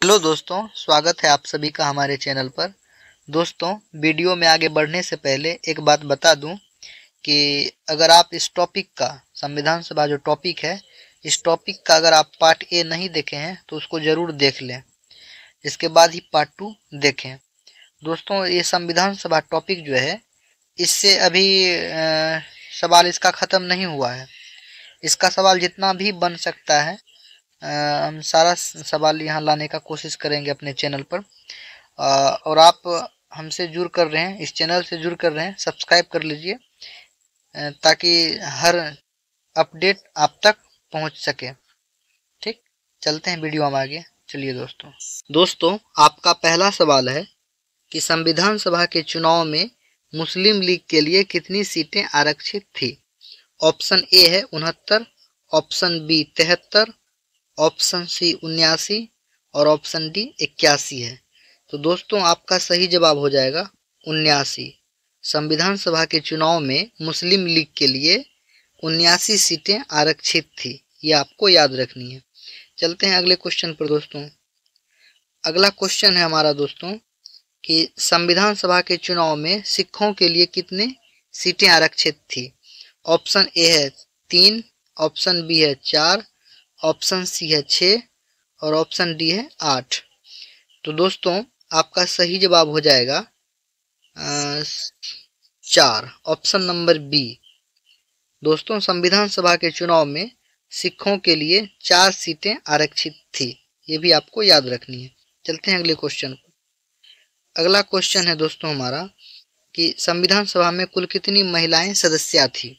Hello दोस्तों, स्वागत है आप सभी का हमारे चैनल पर। दोस्तों, वीडियो में आगे बढ़ने से पहले एक बात बता दूं कि अगर आप इस टॉपिक का, संविधान सभा जो टॉपिक है, इस टॉपिक का अगर आप पार्ट ए नहीं देखे हैं तो उसको ज़रूर देख लें, इसके बाद ही पार्ट 2 देखें। दोस्तों, ये संविधान सभा टॉपिक जो है, इससे अभी सवाल इसका ख़त्म नहीं हुआ है। इसका सवाल जितना भी बन सकता है, हम सारा सवाल यहाँ लाने का कोशिश करेंगे अपने चैनल पर। और आप हमसे जुड़ कर रहे हैं, इस चैनल से जुड़ कर रहे हैं, सब्सक्राइब कर लीजिए ताकि हर अपडेट आप तक पहुंच सके। ठीक, चलते हैं वीडियो में आगे। चलिए दोस्तों, आपका पहला सवाल है कि संविधान सभा के चुनाव में मुस्लिम लीग के लिए कितनी सीटें आरक्षित थी। ऑप्शन ए है 69, ऑप्शन बी 73, ऑप्शन सी 79 और ऑप्शन डी 81 है। तो दोस्तों, आपका सही जवाब हो जाएगा 79। संविधान सभा के चुनाव में मुस्लिम लीग के लिए 79 सीटें आरक्षित थी, ये आपको याद रखनी है। चलते हैं अगले क्वेश्चन पर दोस्तों। अगला क्वेश्चन है हमारा दोस्तों कि संविधान सभा के चुनाव में सिखों के लिए कितने सीटें आरक्षित थी। ऑप्शन ए है 3, ऑप्शन बी है 4, ऑप्शन सी है 6 और ऑप्शन डी है 8। तो दोस्तों, आपका सही जवाब हो जाएगा 4, ऑप्शन नंबर बी। दोस्तों, संविधान सभा के चुनाव में सिखों के लिए 4 सीटें आरक्षित थी, ये भी आपको याद रखनी है। चलते हैं अगले क्वेश्चन पर। अगला क्वेश्चन है दोस्तों हमारा कि संविधान सभा में कुल कितनी महिलाएं सदस्य थी।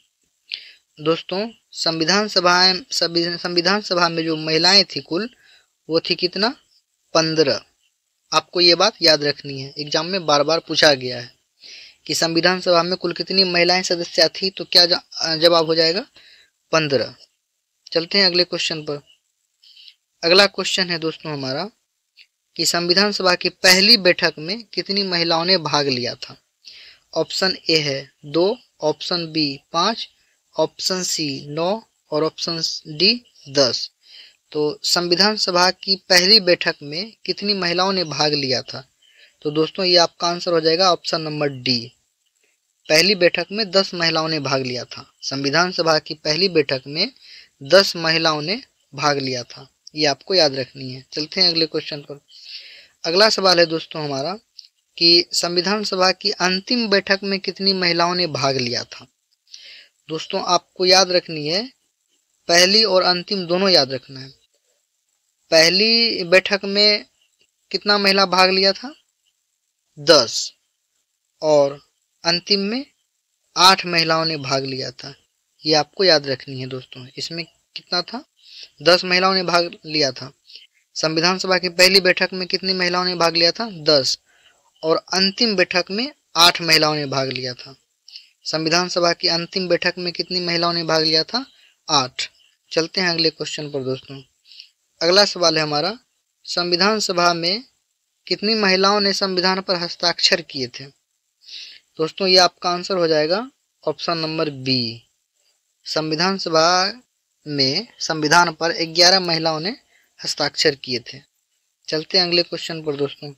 दोस्तों, संविधान सभा में जो महिलाएं थी कुल, वो थी कितना, 15। आपको ये बात याद रखनी है, एग्जाम में बार बार पूछा गया है कि संविधान सभा में कुल कितनी महिलाएं सदस्य थी, तो क्या जवाब हो जाएगा 15। चलते हैं अगले क्वेश्चन पर। अगला क्वेश्चन है दोस्तों हमारा कि संविधान सभा की पहली बैठक में कितनी महिलाओं ने भाग लिया था। ऑप्शन ए है 2, ऑप्शन बी 5, ऑप्शन सी 9 और ऑप्शन डी 10। तो संविधान सभा की पहली बैठक में कितनी महिलाओं ने भाग लिया था। तो दोस्तों, ये आपका आंसर हो जाएगा ऑप्शन नंबर डी। पहली बैठक में 10 महिलाओं ने भाग लिया था। संविधान सभा की पहली बैठक में 10 महिलाओं ने भाग लिया था, ये आपको याद रखनी है। चलते हैं अगले क्वेश्चन पर। अगला सवाल है दोस्तों हमारा कि संविधान सभा की अंतिम बैठक में कितनी महिलाओं ने भाग लिया था। दोस्तों, आपको याद रखनी है, पहली और अंतिम दोनों याद रखना है। पहली बैठक में कितना महिला भाग लिया था, 10, और अंतिम में 8 महिलाओं ने भाग लिया था, ये आपको याद रखनी है दोस्तों। इसमें कितना था, 10 महिलाओं ने भाग लिया था। संविधान सभा की पहली बैठक में कितनी महिलाओं ने भाग लिया था, 10, और अंतिम बैठक में 8 महिलाओं ने भाग लिया था। संविधान सभा की अंतिम बैठक में कितनी महिलाओं ने भाग लिया था, 8। चलते हैं अगले क्वेश्चन पर दोस्तों। अगला सवाल है हमारा, संविधान सभा में कितनी महिलाओं ने संविधान पर हस्ताक्षर किए थे। दोस्तों, ये आपका आंसर हो जाएगा ऑप्शन नंबर बी। संविधान सभा में संविधान पर 11 महिलाओं ने हस्ताक्षर किए थे। चलते हैं अगले क्वेश्चन पर दोस्तों।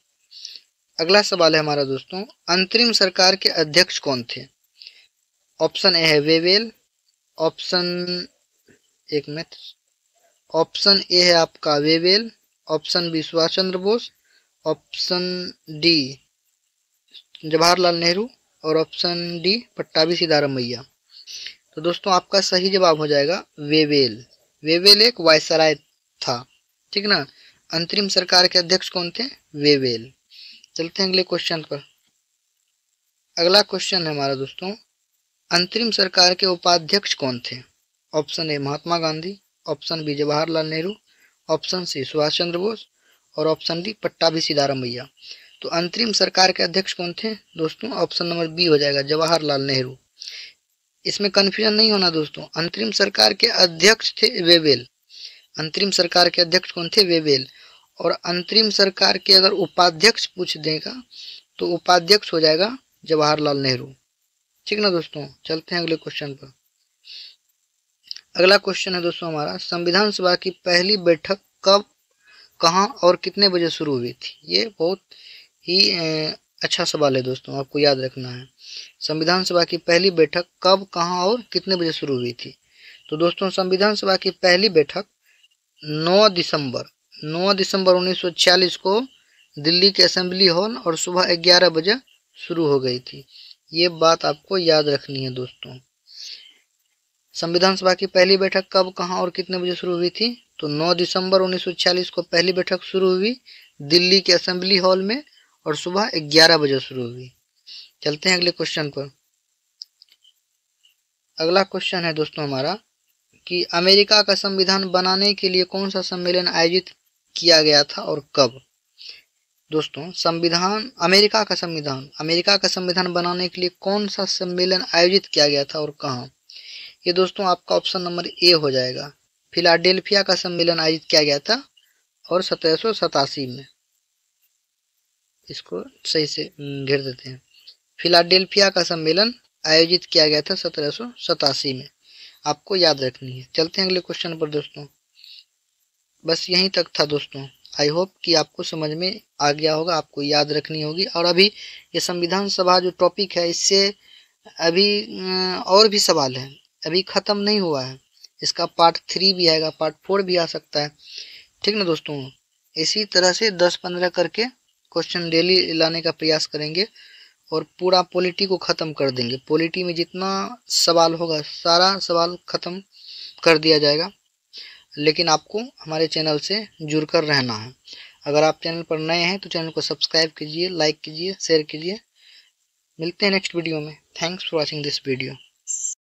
अगला सवाल है हमारा दोस्तों, अंतरिम सरकार के अध्यक्ष कौन थे। ऑप्शन ए है वेवेल, ऑप्शन ऑप्शन ए है आपका Wavell, option B Subhash Chandra Bose, option D Jawaharlal Nehru और ऑप्शन डी पट्टाभी सिद्धारमैया। तो दोस्तों, आपका सही जवाब हो जाएगा वेवेल। वेवेल एक वायसराय था, ठीक ना। अंतरिम सरकार के अध्यक्ष कौन थे, वेवेल। चलते हैं अगले क्वेश्चन पर। अगला क्वेश्चन है हमारा दोस्तों, अंतरिम सरकार के उपाध्यक्ष कौन थे। Option A Mahatma Gandhi, option B Jawaharlal Nehru, option C Subhash Chandra Bose और ऑप्शन डी पट्टाभी सिद्धारमैया। तो अंतरिम सरकार के अध्यक्ष कौन थे दोस्तों, ऑप्शन नंबर बी हो जाएगा जवाहरलाल नेहरू। इसमें कंफ्यूजन नहीं होना दोस्तों, अंतरिम सरकार के अध्यक्ष थे वेवेल। अंतरिम सरकार के अध्यक्ष कौन थे, वेवेल। और अंतरिम सरकार के अगर उपाध्यक्ष पूछ देगा तो उपाध्यक्ष हो जाएगा जवाहरलाल नेहरू, ठीक ना दोस्तों। चलते हैं अगले क्वेश्चन पर। अगला क्वेश्चन है दोस्तों हमारा, संविधान सभा की पहली बैठक कब कहाँ और कितने बजे शुरू हुई थी? ये बहुत ही अच्छा सवाल है दोस्तों, आपको याद रखना है। संविधान सभा की पहली बैठक कब, कहाँ और कितने बजे शुरू हुई थी? तो दोस्तों संविधान सभा की पहली बैठक 9 दिसंबर 1946 को दिल्ली के असेंबली हॉल और सुबह 11 बजे शुरू हो गई थी। ये बात आपको याद रखनी है दोस्तों। संविधान सभा की पहली बैठक कब, कहाँ और कितने बजे शुरू हुई थी? तो 9 दिसंबर 1946 को पहली बैठक शुरू हुई दिल्ली के असेंबली हॉल में और सुबह 11 बजे शुरू हुई। चलते हैं अगले क्वेश्चन पर। अगला क्वेश्चन है दोस्तों हमारा कि अमेरिका का संविधान बनाने के लिए कौन सा सम्मेलन आयोजित किया गया था और कब? दोस्तों अमेरिका का संविधान बनाने के लिए कौन सा सम्मेलन आयोजित किया गया था और कहाँ? ये दोस्तों आपका ऑप्शन नंबर ए हो जाएगा। फिलाडेल्फिया का सम्मेलन आयोजित किया गया था और 1787 में। इसको सही से घेर देते हैं। फिलाडेल्फिया का सम्मेलन आयोजित किया गया था 1787 में, आपको याद रखनी है। चलते हैं अगले क्वेश्चन पर दोस्तों। बस यहीं तक था दोस्तों। आई होप कि आपको समझ में आ गया होगा, आपको याद रखनी होगी। और अभी ये संविधान सभा जो टॉपिक है, इससे अभी और भी सवाल है, अभी ख़त्म नहीं हुआ है। इसका पार्ट 3 भी आएगा, पार्ट 4 भी आ सकता है। ठीक ना दोस्तों? इसी तरह से 10-15 करके क्वेश्चन डेली लाने का प्रयास करेंगे और पूरा पॉलिटी को ख़त्म कर देंगे। पॉलिटी में जितना सवाल होगा सारा सवाल ख़त्म कर दिया जाएगा। लेकिन आपको हमारे चैनल से जुड़कर रहना है। अगर आप चैनल पर नए हैं तो चैनल को सब्सक्राइब कीजिए, लाइक कीजिए, शेयर कीजिए। मिलते हैं नेक्स्ट वीडियो में। Thanks for watching this video.